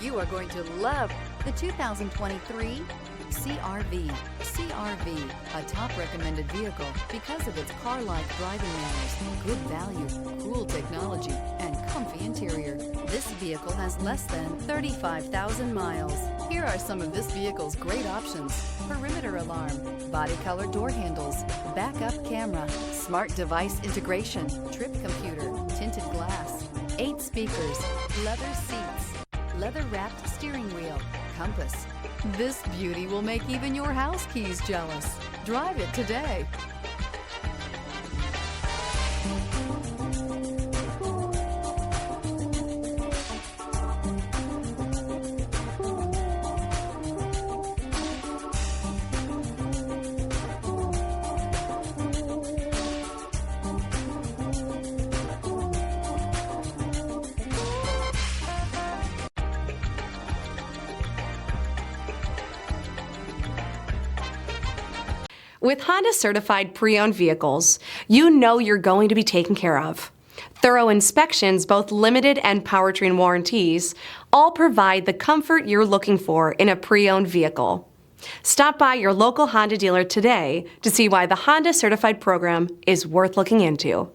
You are going to love the 2023 CR-V. CR-V, a top recommended vehicle because of its car-like driving manners, good value, cool technology, and comfy interior. This vehicle has less than 35,000 miles. Here are some of this vehicle's great options: perimeter alarm, body color door handles, backup camera, smart device integration, trip computer, tinted glass, 8 speakers, leather seats, leather-wrapped steering wheel, compass. This beauty will make even your house keys jealous. Drive it today. With Honda certified pre-owned vehicles, you know you're going to be taken care of. Thorough inspections, both limited and powertrain warranties, all provide the comfort you're looking for in a pre-owned vehicle. Stop by your local Honda dealer today to see why the Honda certified program is worth looking into.